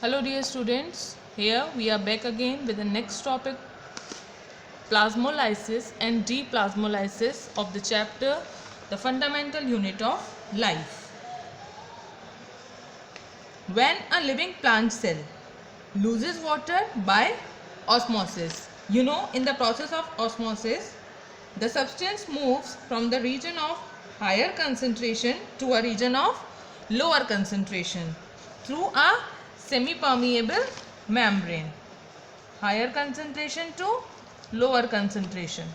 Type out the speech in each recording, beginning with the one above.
Hello dear students, here we are back again with the next topic, plasmolysis and deplasmolysis of the chapter the fundamental unit of life. When a living plant cell loses water by osmosis, in the process of osmosis the substance moves from the region of higher concentration to a region of lower concentration through a semi-permeable membrane. Higher concentration to lower concentration.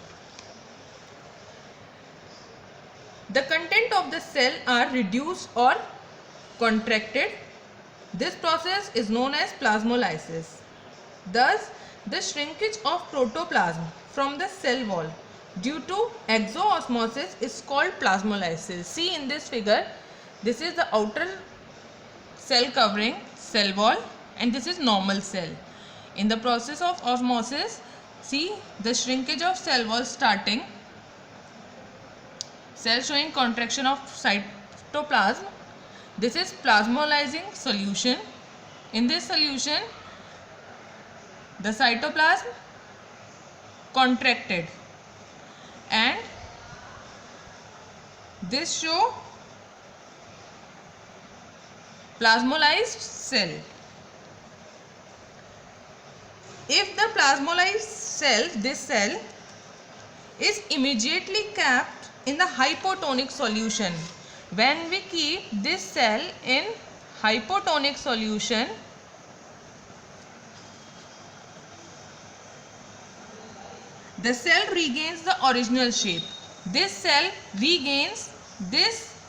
The content of the cell are reduced or contracted. This process is known as plasmolysis. Thus, the shrinkage of protoplasm from the cell wall due to exoosmosis is called plasmolysis. See in this figure, this is the outer cell covering, cell wall, and this is normal cell. In the process of osmosis, see the shrinkage of cell wall starting, cell showing contraction of cytoplasm. This is plasmolysing solution. In this solution, the cytoplasm contracted and this show plasmolysed cell. If the plasmolysed cell, this cell is immediately kept in the hypotonic solution. When we keep this cell in hypotonic solution, the cell regains the original shape. This cell regains this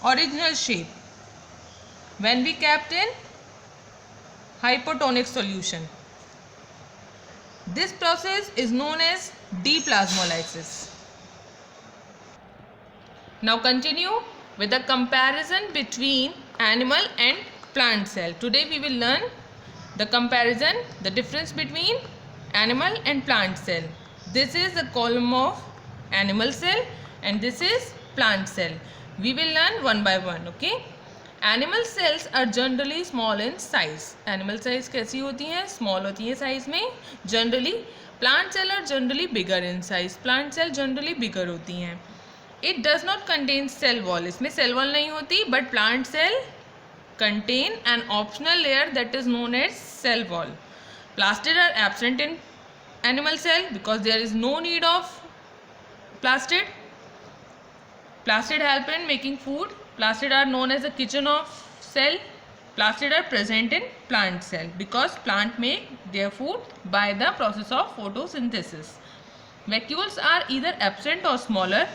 original shape when we kept in hypotonic solution. This process is known as deplasmolysis. Now continue with the comparison between animal and plant cell. Today we will learn the comparison, the difference between animal and plant cell. This is the column of animal cell and this is plant cell. We will learn one by one, okay? Animal cells are generally small in size. Animal cells कैसी होती हैं? Small होती हैं size में. Generally, plant cell are generally bigger in size. Plant cell generally bigger होती हैं. It does not contain cell wall. इसमें cell wall नहीं होती, but plant cell contain an optional layer that is known as cell wall. Plastid are absent in animal cell because there is no need of plastid. Plastid help in making food. Plastid are known as the kitchen of cell. Plastid are present in plant cell because plant make their food by the process of photosynthesis. Vacuoles are either absent or smaller.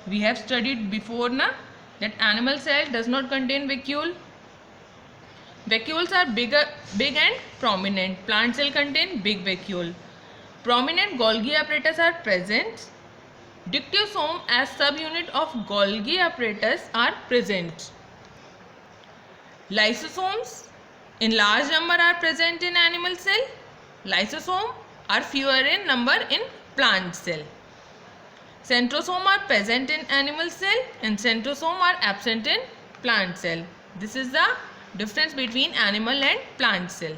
We have studied before that animal cell does not contain vacuole. Vacuoles are big and prominent. Plant cell contain big vacuole. Prominent Golgi apparatus are present. Dictosome as subunit of Golgi apparatus are present. Lysosomes in large number are present in animal cell. Lysosome are fewer in number in plant cell. Centrosome are present in animal cell and centrosome are absent in plant cell. This is the difference between animal and plant cell.